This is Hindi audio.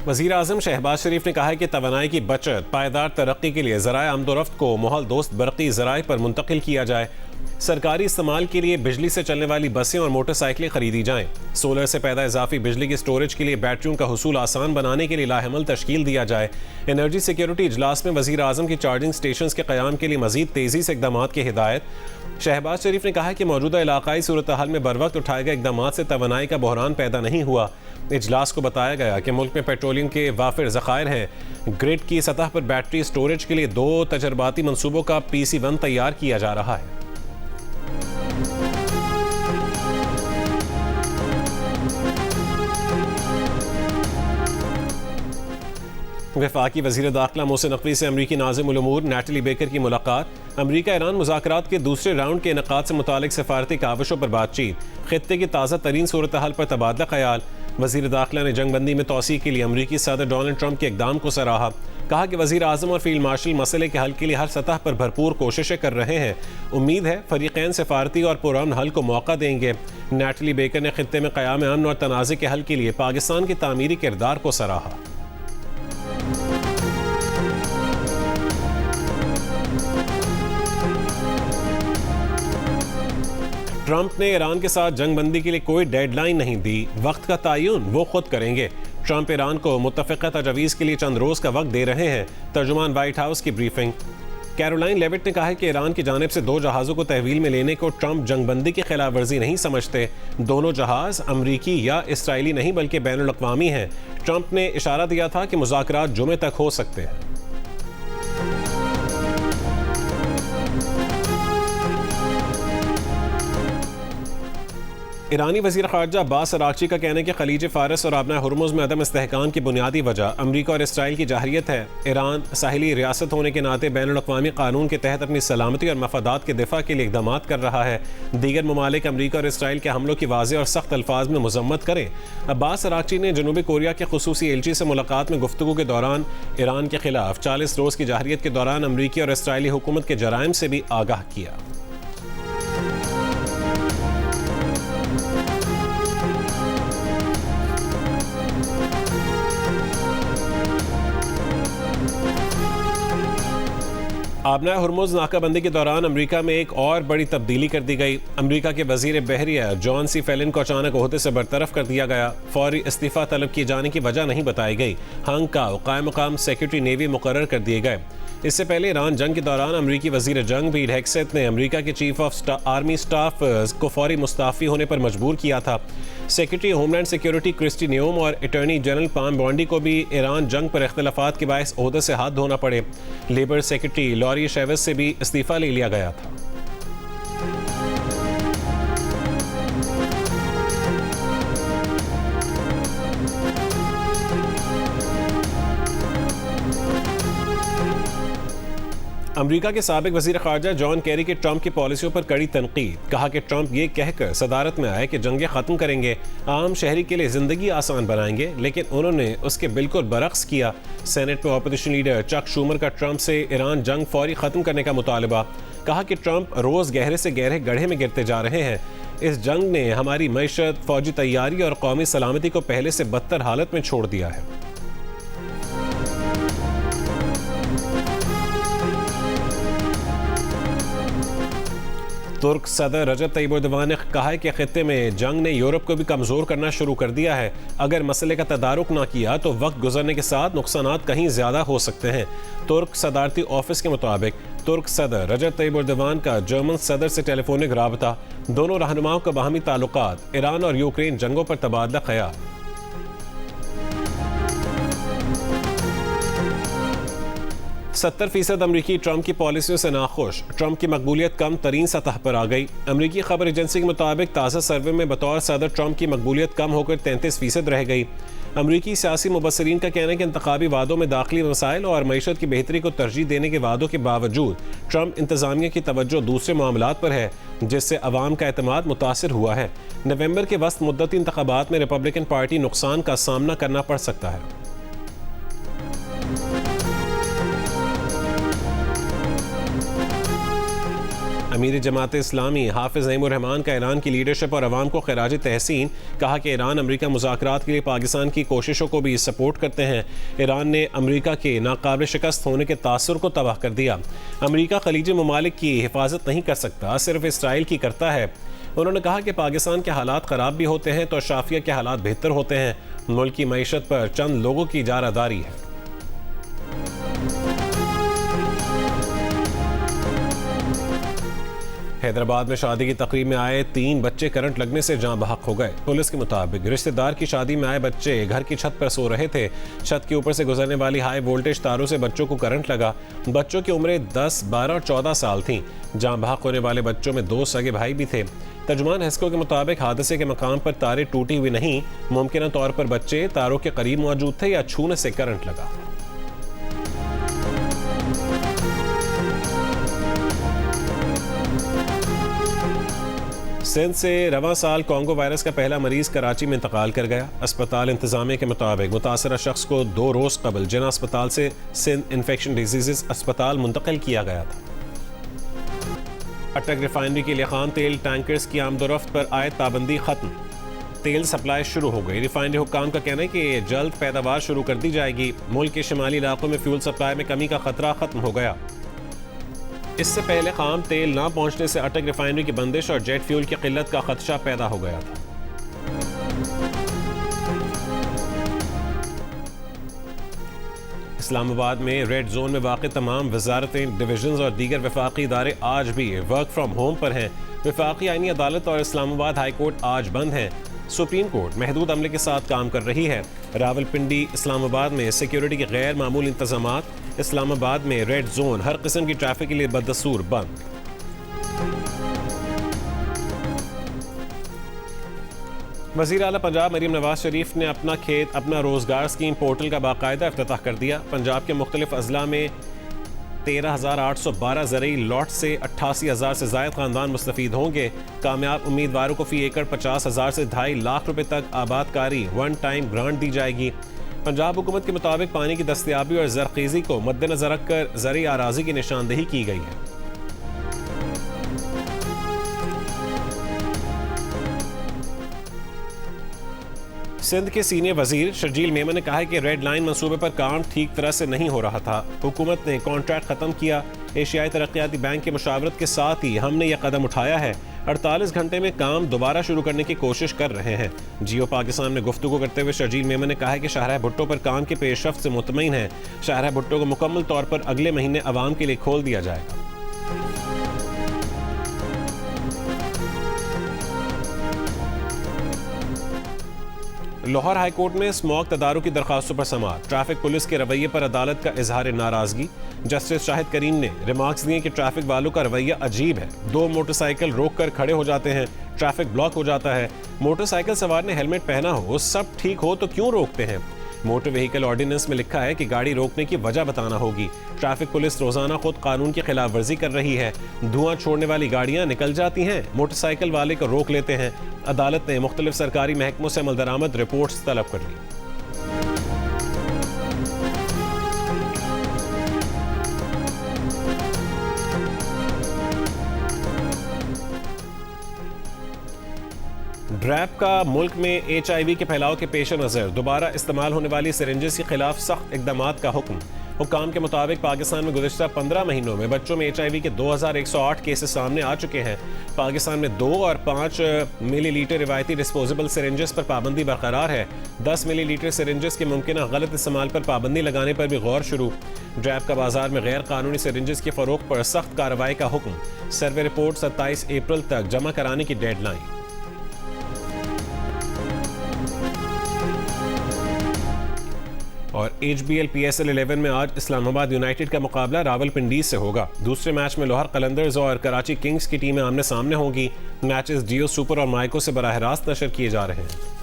वज़ीर आज़म शहबाज शरीफ ने कहा है कि तवानाई की बचत पायदार तरक्की के लिए ज़राए आमदोरफ्त को माहौल दोस्त बरक़ी ज़राए पर मुंतकिल किया जाए। सरकारी इस्तेमाल के लिए बिजली से चलने वाली बसें और मोटरसाइकिलें खरीदी जाएं। सोलर से पैदा इजाफी बिजली की स्टोरेज के लिए बैटरियों का हुसूल आसान बनाने के लिए लाहेमल तश्कील दिया जाए। एनर्जी सिक्योरिटी इजलास में वज़ीर आज़म की चार्जिंग स्टेशन के क़याम के लिए मज़ीद तेज़ी से इक़दाम की हिदायत। शहबाज शरीफ ने कहा कि मौजूदा इलाकाई सूरत हाल में बर वक्त उठाए गए इक़दाम से तवानाई का बहरान पैदा नहीं हुआ। इजलास को बताया गया कि मुल्क में पेट्रोलियम के वाफिर ज़खायर हैं। ग्रिड की सतह पर बैटरी स्टोरेज के लिए 2 तजर्बाती मनसूबों का PC1 तैयार किया जा रहा है। वफाकी वज़ीर दाखिला मोहसिन नकवी से अमरीकी नाज़िम उल उमूर नैटली बेकर की मुलाकात। अमरीका ईरान मुज़ाकरात के दूसरे राउंड के इनेकाद से मुतालिक सफारती काविशों पर बातचीत। खित्ते की ताज़ा तरीन सूरत हाल पर तबादला ख्याल। वज़ीर दाखिला ने जंगबंदी में तोसी के लिए अमरीकी सदर डोनाल्ड ट्रंप के इक़दाम को सराहा। कहा कि वज़ीर आज़म और फील्ड मार्शल मसले के हल के लिए हर सतह पर भरपूर कोशिशें कर रहे हैं। उम्मीद है फ़रीक़ैन सफारती और पुरअमन हल को मौका देंगे। नैटली बेकर ने खित्ते में क़याम अमन और तनाज़े के हल के लिए पाकिस्तान के तामीरी किरदार को सराहा। ट्रंप ने ईरान के साथ जंगबंदी के लिए कोई डेडलाइन नहीं दी। वक्त का तयन वो खुद करेंगे। ट्रंप ईरान को मुत्तफ़िक़ा तजवीज़ के लिए चंद रोज़ का वक्त दे रहे हैं। तर्जुमान व्हाइट हाउस की ब्रीफिंग। कैरोलाइन लेविट ने कहा है कि ईरान की जानिब से 2 जहाज़ों को तहवील में लेने को ट्रंप जंगबंदी की खिलाफ वर्जी नहीं समझते। दोनों जहाज़ अमरीकी या इसराइली नहीं बल्कि बैनुल अक़वामी हैं। ट्रंप ने इशारा दिया था कि मुज़ाकरात जुमे तक हो सकते हैं। ईरानी वज़ीर ख़ारजा अब्बास अराग़ची का कहना है कि खलीज फ़ारस और आबना हुर्मुज़ में अदम इस्तेहकाम की बुनियादी वजह अमरीका और इसराइल की जाहिरियत है। ईरान साहिली रियासत होने के नाते बैनुल अक़वामी क़ानून के तहत अपनी सलामती और मफादात के दिफा के लिए इक़दामात कर रहा है। दीगर ममालिक अमरीका और इसराइल के हमलों की वाज़ेह और सख्त अल्फाज में मज़म्मत करें। अब्बास अराग़ची ने जनूबी कोरिया के ख़ुसूसी एलची से मुलाकात में गुफ्तगू के दौरान ईरान के खिलाफ 40 रोज़ की जाहिरियत के दौरान अमरीकी और इसराइली हुकूमत के जराइम से भी आगाह किया। आबना हुर्मुज़ नाकाबंदी के दौरान अमरीका में एक और बड़ी तब्दीली कर दी गई। अमरीका के वज़ीर बहरिया जॉन सी फेलिन को अचानक ओहदे से बरतरफ कर दिया गया। फौरी इस्तीफ़ा तलब किए जाने की वजह नहीं बताई गई। हांगकांग क़ायम मक़ाम सेक्रेटरी नेवी मुकर्रर कर दिए गए। इससे पहले ईरान जंग के दौरान अमरीकी वज़ीर जंग पीट हेगसेथ ने अमरीका के चीफ ऑफ आर्मी स्टाफ को फौरी मुस्ताफ़ी होने पर मजबूर किया था। Secretary homeland security Kristi Noem और अटॉर्नी जनरल पाम बॉन्डी को भी ईरान जंग पर इख्तिलाफ़ात के बायस ओहदे से हाथ धोना पड़े। लेबर सेक्रेटरी लॉरी शेवेस से भी इस्तीफ़ा ले लिया गया था। अमरीका के साबिक वज़ीर ख़ारजा जॉन केरी के ट्रंप की पॉलिसियों पर कड़ी तनकीद। कहा कि ट्रंप ये कहकर सदारत में आए कि जंगें ख़त्म करेंगे, आम शहरी के लिए ज़िंदगी आसान बनाएंगे, लेकिन उन्होंने उसके बिल्कुल बरक्स किया। सेनेट में अपोजिशन लीडर चक शूमर का ट्रंप से ईरान जंग फौरी ख़त्म करने का मुतालबा। कहा कि ट्रंप रोज़ गहरे से गहरे गड्ढे में गिरते जा रहे हैं। इस जंग ने हमारी मईशत, फ़ौजी तैयारी और कौमी सलामती को पहले से बदतर हालत में छोड़ दिया है। तुर्क सदर रजब तय्यिप एर्दोगान ने कहा है कि खित्ते में जंग ने यूरोप को भी कमज़ोर करना शुरू कर दिया है। अगर मसले का तदारुक ना किया तो वक्त गुजरने के साथ नुकसानात कहीं ज़्यादा हो सकते हैं। तुर्क सदारती ऑफिस के मुताबिक तुर्क सदर रजब तय्यिप एर्दोगान का जर्मन सदर से टेलीफोनिक राबता। दोनों रहनुमाओं का बाहमी ताल्लुकात, ईरान और यूक्रेन जंगों पर तबादला ख्याल। 70% अमरीकी ट्रंप की पॉलिसियों से नाखुश। ट्रंप की मकबूलियत कम तरीन सतह पर आ गई। अमरीकी खबर एजेंसी के मुताबिक ताज़ा सर्वे में बतौर सदर ट्रंप की मकबूलियत कम होकर 33% रह गई। अमरीकी सियासी मुबसरीन का कहना है कि इंतखाबी वादों में दाखिली वसाइल और मईशत की बेहतरी को तरजीह देने के वादों के बावजूद ट्रंप इंतजामिया की तवज्जो दूसरे मामलात पर है, जिससे अवाम का एतमाद मुतासिर हुआ है। नवंबर के वस्त मुद्दती इंतखाबात में रिपब्लिकन पार्टी नुकसान का सामना करना पड़ सकता है। अमीर जमात इस्लामी हाफिज नईमुर रहमान का ईरान की लीडरशिप और अवाम को खराज तहसीन, कहा कि ईरान अमेरिका मुज़ाकरात के लिए पाकिस्तान की कोशिशों को भी सपोर्ट करते हैं। ईरान ने अमेरिका के नाकाबिल शिकस्त होने के तासुर को तबाह कर दिया। अमेरिका खलीजी ममालिक की हिफाजत नहीं कर सकता, सिर्फ इसराइल की करता है। उन्होंने कहा कि पाकिस्तान के हालात ख़राब भी होते हैं तो अशराफिया के हालात बेहतर होते हैं। मुल्क की मईशत पर चंद लोगों की इजारादारी है। हैदराबाद में शादी की तकरीब में आए 3 बच्चे करंट लगने से जान बहक हो गए। पुलिस के मुताबिक रिश्तेदार की शादी में आए बच्चे घर की छत पर सो रहे थे। छत के ऊपर से गुजरने वाली हाई वोल्टेज तारों से बच्चों को करंट लगा। बच्चों की उम्रें 10, 12 और 14 साल थीं। जान बहक होने वाले बच्चों में 2 सगे भाई भी थे। तर्जुमान हेस्को के मुताबिक हादसे के मकाम पर तारें टूटी हुई नहीं, मुमकिन तौर पर बच्चे तारों के करीब मौजूद थे या छूने से करंट लगा। सिंध से रवां साल कोंगो वायरस का पहला मरीज कराची में इंतकाल कर गया। अस्पताल इंतजामिया के मुताबिक मुतासरा शख्स को 2 रोज़ कबल जिना अस्पताल से सिंध इन्फेक्शन डिजीज़ अस्पताल मुंतकिल किया गया था। अटक रिफाइनरी के लिए खाम तेल टैंकर्स की आमदोरफ्त पर आयद पाबंदी खत्म, तेल सप्लाई शुरू हो गई। रिफाइनरी हुक्काम का कहना है कि जल्द पैदावार शुरू कर दी जाएगी। मुल्क के शिमाली इलाकों में फ्यूल सप्लाई में कमी का खतरा खत्म हो गया। इससे पहले खाम तेल ना पहुंचने से अटक रिफाइनरी की बंदिश और जेट फ्यूल की किल्लत का खदशा पैदा हो गया था। इस्लामाबाद में रेड जोन में वाक़ तमाम वजारतें, डिवीजन और दीगर वफाकी इदारे आज भी वर्क फ्राम होम पर हैं। वफाकी आईनी अदालत और इस्लामाबाद हाई कोर्ट आज बंद हैं। सुप्रीम कोर्ट महदूद अमले के साथ काम कर रही है। रावलपिंडी इस्लामाबाद में सिक्योरिटी के गैर मामूली इंतजामात। इस्लामाबाद में रेड जोन, हर किस्म की ट्रैफिक के लिए बदसूर बंद। वज़ीर आला पंजाब मरीम नवाज शरीफ ने अपना खेत अपना रोजगार स्कीम पोर्टल का बाकायदा इफ्तिताह कर दिया। पंजाब के मुख्तलिफ अजला में 13,812 ज़रई लॉट से 88,000 से ज़ायद खानदान मुस्तफ़ीद होंगे। कामयाब उम्मीदवारों को फ़ी एकड़ 50,000 से 2.5 लाख रुपए तक आबादकारी वन टाइम ग्रांट दी जाएगी। पंजाब हुकूमत के मुताबिक पानी की दस्तयाबी और ज़रख़ीज़ी को मद्देनज़र रखकर ज़रई आराज़ी की निशानदेही की गई है। सिंध के सीनियर वजीर शर्जील मेमन ने कहा है कि रेड लाइन मंसूबे पर काम ठीक तरह से नहीं हो रहा था। हुकूमत ने कॉन्ट्रैक्ट ख़त्म किया। एशियाई तरक्याती बैंक के मुशावरत के साथ ही हमने यह कदम उठाया है। 48 घंटे में काम दोबारा शुरू करने की कोशिश कर रहे हैं। जियो पाकिस्तान में गुफ्तगू करते हुए शर्जील मेमन ने कहा है कि शाहराह भुट्टो पर काम के पेशरफ्त से मुतमईन है। शाहराह भुट्टो को मुकम्मल तौर पर अगले महीने अवाम के लिए खोल दिया जाएगा। लाहौर हाई कोर्ट में स्मॉग तदारुक की दरखास्तों पर समाअत। ट्रैफिक पुलिस के रवैये पर अदालत का इजहार नाराजगी। जस्टिस शाहिद करीम ने रिमार्क्स दिए कि ट्रैफिक वालों का रवैया अजीब है। 2 मोटरसाइकिल रोक कर खड़े हो जाते हैं, ट्रैफिक ब्लॉक हो जाता है। मोटरसाइकिल सवार ने हेलमेट पहना हो, सब ठीक हो तो क्यों रोकते हैं? मोटर व्हीकल ऑर्डिनेंस में लिखा है कि गाड़ी रोकने की वजह बताना होगी। ट्रैफिक पुलिस रोजाना खुद कानून की खिलाफ वर्जी कर रही है। धुआं छोड़ने वाली गाड़ियां निकल जाती हैं, मोटरसाइकिल वाले को रोक लेते हैं। अदालत ने मुख्तलिफ सरकारी महकमों से अमल दरामद रिपोर्ट्स तलब कर ली। ड्रैप का मुल्क में HIV के फैलाव के पेश नज़र दोबारा इस्तेमाल होने वाली सिरिंजेस के खिलाफ सख्त इक़दामात का हुक्म। हुक्काम के मुताबिक पाकिस्तान में गुज़िश्ता 15 महीनों में बच्चों में HIV के 2108 केसेस सामने आ चुके हैं। पाकिस्तान में 2 और 5 मिलीलीटर रिवायती डिस्पोजेबल सिरिंजेस पर पाबंदी बरकरार है। 10 मिलीलीटर सिरिंजेस के मुमकिन गलत इस्तेमाल पर पाबंदी लगाने पर भी गौर शुरू। ड्रैप का बाजार में गैर कानूनी सिरिंजेस के फ़रोग़ पर सख्त कार्रवाई का हुक्म। सर्वे रिपोर्ट 27 अप्रैल तक जमा कराने की डेडलाइन। और HBL PSL 11 में आज इस्लामाबाद यूनाइटेड का मुकाबला रावलपिंडी से होगा। दूसरे मैच में लाहौर कलंदर्स और कराची किंग्स की टीमें आमने सामने होंगी। मैचेस जियो सुपर और माइको से बराह रास्त नशर किए जा रहे हैं।